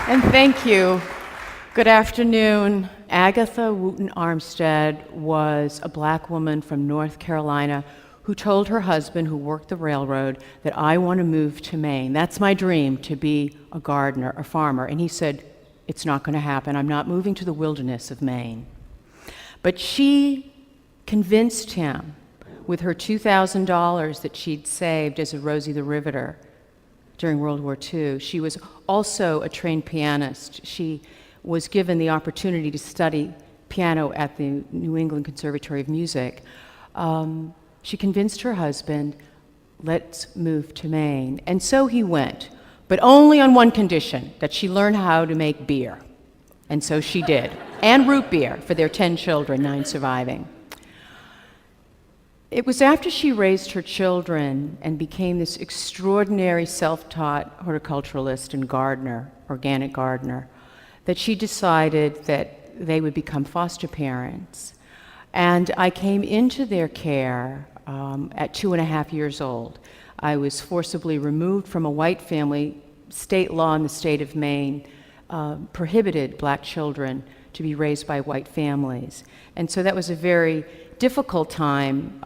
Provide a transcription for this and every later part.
And thank you. Good afternoon. Agatha Wooten Armstead was a black woman from North Carolina who told her husband, who worked the railroad, that I want to move to Maine. That's my dream, to be a gardener, a farmer. And he said, it's not going to happen. I'm not moving to the wilderness of Maine. But she convinced him with her $2,000 that she'd saved as a Rosie the Riveter during World War II. She was also a trained pianist. She was given the opportunity to study piano at the New England Conservatory of Music. She convinced her husband, let's move to Maine. And so he went, but only on one condition, that she learn how to make beer. And so she did, and root beer for their 10 children, 9 surviving. It was after she raised her children and became this extraordinary self-taught horticulturalist and gardener, organic gardener, that she decided that they would become foster parents. And I came into their care at 2.5 years old. I was forcibly removed from a white family. State law in the state of Maine prohibited black children to be raised by white families. And so that was a very difficult time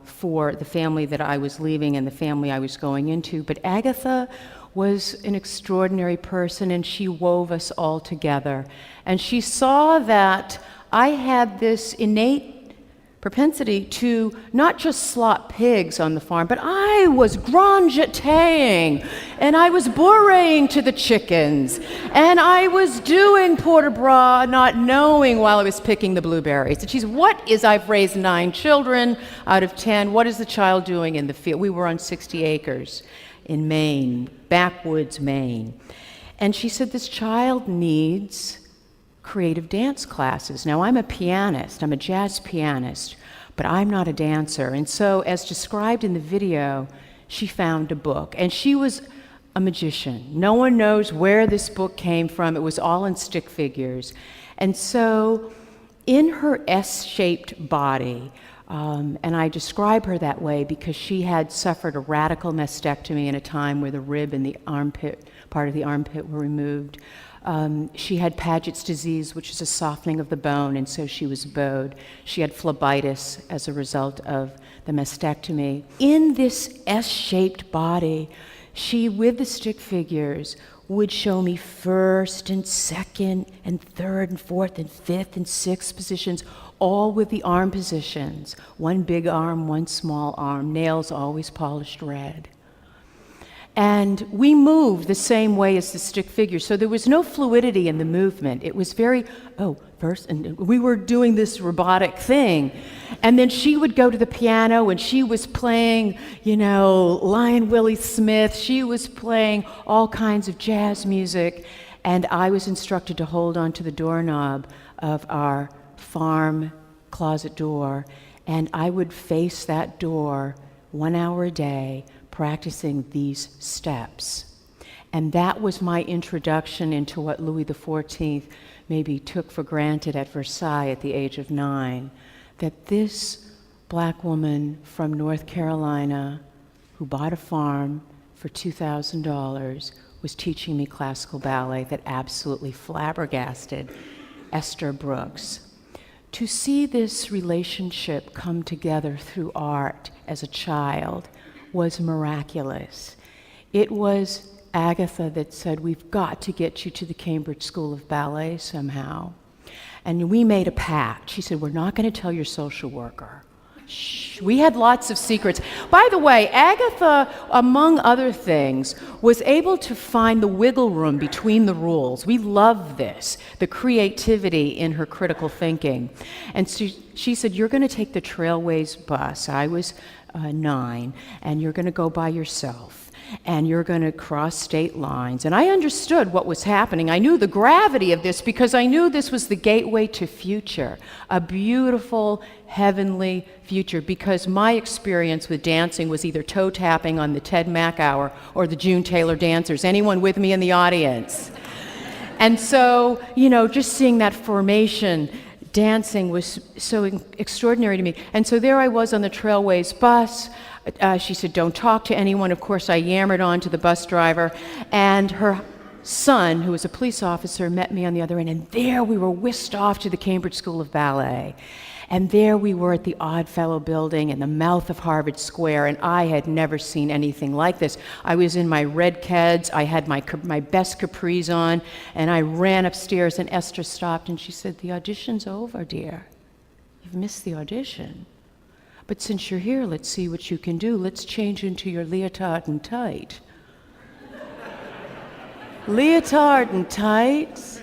for the family that I was leaving and the family I was going into. But Agatha was an extraordinary person, and she wove us all together. And she saw that I had this innate propensity to not just slop pigs on the farm, but I was grand jetéing, and I was bourréing to the chickens, and I was doing port-de-bras, not knowing while I was picking the blueberries. And she's, I've raised 9 children out of 10, what is the child doing in the field? We were on 60 acres in Maine, backwoods Maine. And she said, this child needs creative dance classes. Now, I'm a pianist, I'm a jazz pianist, but I'm not a dancer. And so, as described in the video, she found a book. And she was a magician. No one knows where this book came from. It was all in stick figures. And so, in her S-shaped body, and I describe her that way because she had suffered a radical mastectomy in a time where the rib and the armpit, part of the armpit, were removed. She had Paget's disease, which is a softening of the bone, and so she was bowed. She had phlebitis as a result of the mastectomy. In this S-shaped body, she, with the stick figures, would show me first and second and third and fourth and fifth and sixth positions, all with the arm positions. One big arm, one small arm, nails always polished red. And we moved the same way as the stick figures, so there was no fluidity in the movement. It was very, first, and we were doing this robotic thing. And then she would go to the piano, and she was playing, Lion Willie Smith. She was playing all kinds of jazz music, and I was instructed to hold on to the doorknob of our farm closet door, and I would face that door 1 hour a day, practicing these steps. And that was my introduction into what Louis XIV maybe took for granted at Versailles at the age of 9, that this black woman from North Carolina who bought a farm for $2,000 was teaching me classical ballet that absolutely flabbergasted Esther Brooks. To see this relationship come together through art as a child was miraculous. It was Agatha that said, we've got to get you to the Cambridge School of Ballet somehow. And we made a pact. She said, we're not going to tell your social worker. Shh. We had lots of secrets. By the way, Agatha, among other things, was able to find the wiggle room between the rules. We love this, the creativity in her critical thinking. And so she said, you're going to take the Trailways bus. I was 9, and you're going to go by yourself, and you're going to cross state lines. And I understood what was happening. I knew the gravity of this because I knew this was the gateway to future, a beautiful, heavenly future, because my experience with dancing was either toe tapping on the Ted Mack Hour or the June Taylor Dancers. Anyone with me in the audience? And so, just seeing that formation, dancing was so extraordinary to me. And so there I was on the Trailways bus. She said, don't talk to anyone. Of course, I yammered on to the bus driver, and her son, who was a police officer, met me on the other end, and there we were whisked off to the Cambridge School of Ballet. And there we were at the Oddfellow building in the mouth of Harvard Square, and I had never seen anything like this. I was in my red Keds, I had my best capris on, and I ran upstairs, and Esther stopped and she said, "The audition's over, dear. You've missed the audition. But since you're here, let's see what you can do. Let's change into your leotard and tight." Leotard and tights?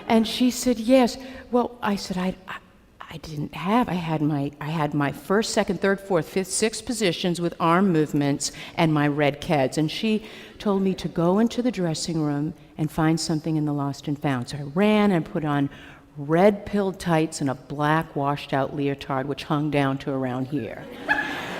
And she said, "Yes." Well, I said, I didn't have, I had my first, second, third, fourth, fifth, sixth positions with arm movements and my red Keds. And she told me to go into the dressing room and find something in the lost and found. So I ran and put on red pilled tights and a black washed out leotard, which hung down to around here.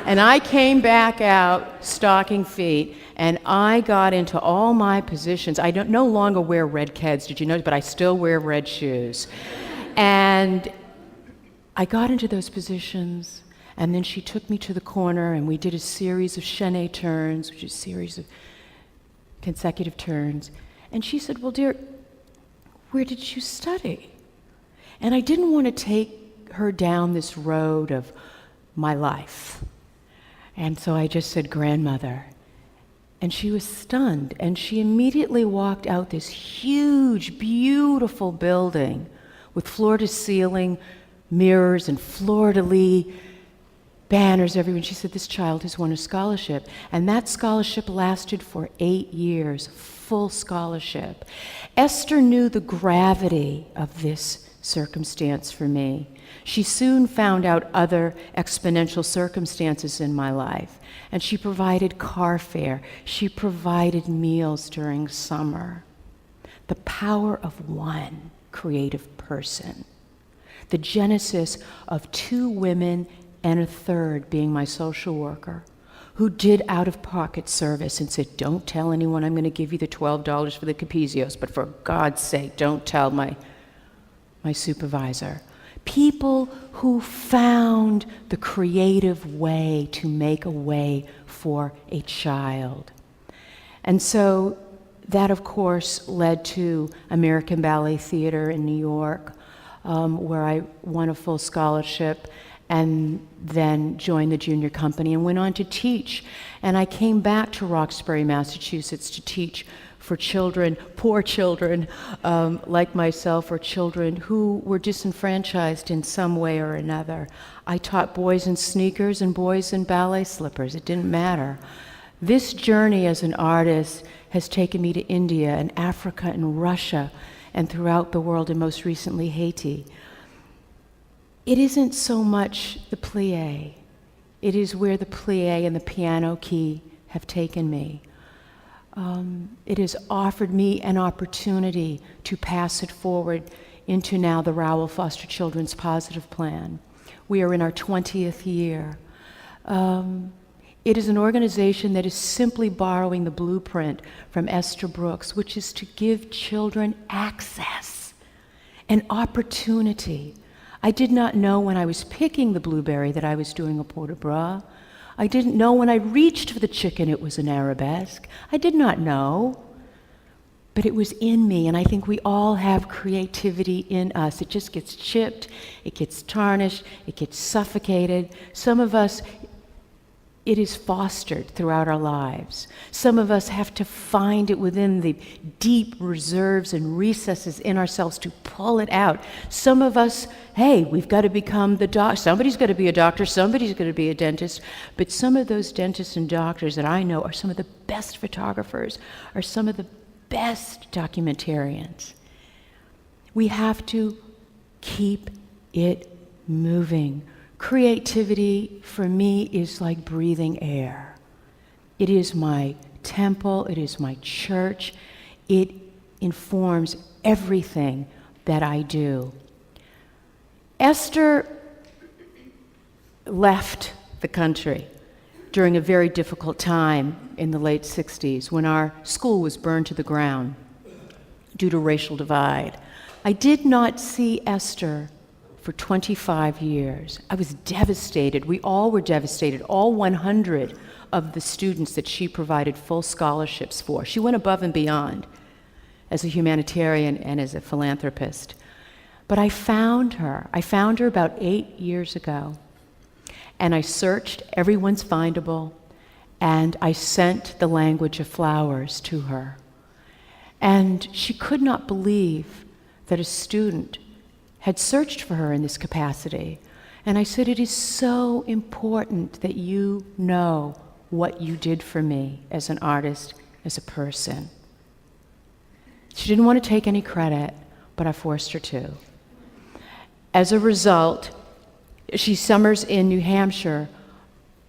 And I came back out, stocking feet, and I got into all my positions. I no longer wear red Keds, did you notice? But I still wear red shoes. And I got into those positions, and then she took me to the corner, and we did a series of chaîné turns, which is a series of consecutive turns. And she said, "Well, dear, where did you study?" And I didn't want to take her down this road of my life. And so I just said, "Grandmother." And she was stunned, and she immediately walked out this huge, beautiful building with floor-to-ceiling mirrors and fleur-de-lis banners everywhere. And she said, "This child has won a scholarship." And that scholarship lasted for 8 years, full scholarship. Esther knew the gravity of this circumstance for me. She soon found out other exponential circumstances in my life, and she provided car fare. She provided meals during summer. The power of one creative person. The genesis of 2 women and a third being my social worker, who did out-of-pocket service and said, "Don't tell anyone I'm going to give you the $12 for the Capizios, but for God's sake, don't tell my supervisor." People who found the creative way to make a way for a child. And so that, of course, led to American Ballet Theater in New York, where I won a full scholarship and then joined the junior company and went on to teach. And I came back to Roxbury, Massachusetts to teach for children, poor children like myself, or children who were disenfranchised in some way or another. I taught boys in sneakers and boys in ballet slippers. It didn't matter. This journey as an artist has taken me to India and Africa and Russia and throughout the world, and most recently Haiti. It isn't so much the plie. It is where the plie and the piano key have taken me. It has offered me an opportunity to pass it forward into now the Rowell Foster Children's Positive Plan. We are in our 20th year. It is an organization that is simply borrowing the blueprint from Esther Brooks, which is to give children access and opportunity. I did not know when I was picking the blueberry that I was doing a port de bras. I didn't know when I reached for the chicken it was an arabesque. I did not know. But it was in me, and I think we all have creativity in us. It just gets chipped, it gets tarnished, it gets suffocated. Some of us, it is fostered throughout our lives. Some of us have to find it within the deep reserves and recesses in ourselves to pull it out. Some of us, hey, we've got to become the doctor. Somebody's got to be a doctor, somebody's going to be a dentist. But some of those dentists and doctors that I know are some of the best photographers, are some of the best documentarians. We have to keep it moving. Creativity, for me, is like breathing air. It is my temple, it is my church. It informs everything that I do. Esther left the country during a very difficult time in the late 60s when our school was burned to the ground due to racial divide. I did not see Esther for 25 years. I was devastated. We all were devastated. All 100 of the students that she provided full scholarships for. She went above and beyond. as a humanitarian and as a philanthropist. But I found her. I found her about 8 years ago. And I searched, everyone's findable, and I sent the language of flowers to her. And she could not believe that a student had searched for her in this capacity. And I said, it is so important that you know what you did for me as an artist, as a person. She didn't want to take any credit, but I forced her to. As a result, she summers in New Hampshire.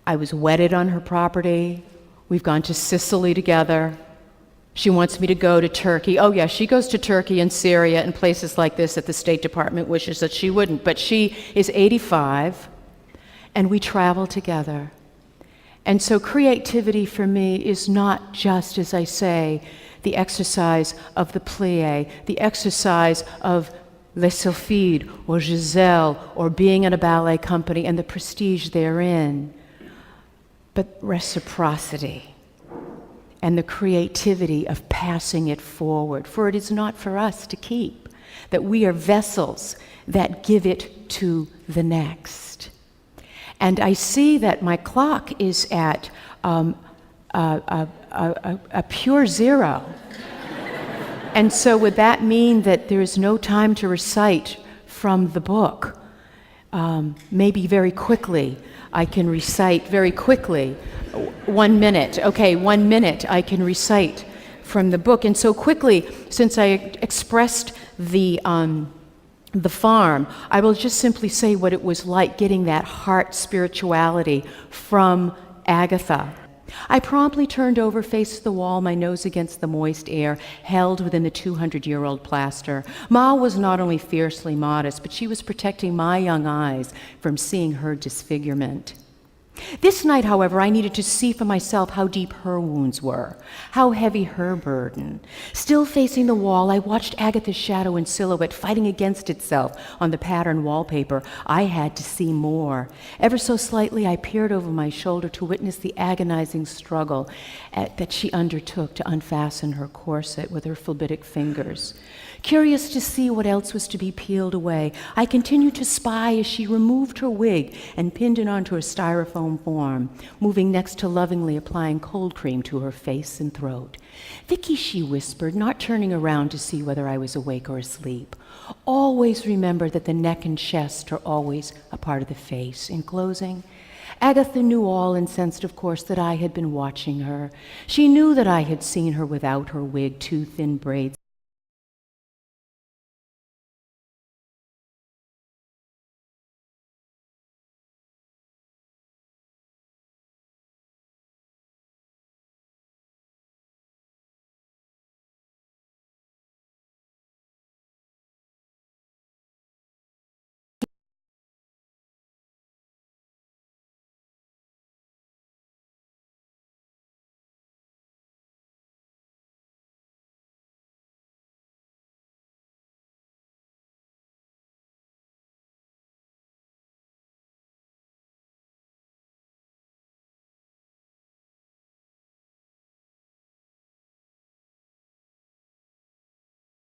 I was wedded on her property. We've gone to Sicily together. She wants me to go to Turkey. Oh yeah, she goes to Turkey and Syria and places like this that the State Department wishes that she wouldn't. But she is 85, and we travel together. And so creativity for me is not just, as I say, the exercise of the plie, the exercise of Les Sylphides or Giselle or being in a ballet company and the prestige therein, but reciprocity and the creativity of passing it forward. For it is not for us to keep, that we are vessels that give it to the next. And I see that my clock is at a pure zero. And so would that mean that there is no time to recite from the book? Maybe very quickly, I can recite very quickly. 1 minute, okay, 1 minute I can recite from the book. And so quickly, since I expressed the farm, I will just simply say what it was like getting that heart spirituality from Agatha. I promptly turned over, faced the wall, my nose against the moist air, held within the 200-year-old plaster. Ma was not only fiercely modest, but she was protecting my young eyes from seeing her disfigurement. This night, however, I needed to see for myself how deep her wounds were, how heavy her burden. Still facing the wall, I watched Agatha's shadow and silhouette fighting against itself on the pattern wallpaper. I had to see more. Ever so slightly, I peered over my shoulder to witness the agonizing struggle that she undertook to unfasten her corset with her phlebitic fingers. Curious to see what else was to be peeled away, I continued to spy as she removed her wig and pinned it onto a styrofoam form, moving next to lovingly applying cold cream to her face and throat. "Vicky," she whispered, not turning around to see whether I was awake or asleep, "always remember that the neck and chest are always a part of the face." In closing, Agatha knew all and sensed, of course, that I had been watching her. She knew that I had seen her without her wig, 2 thin braids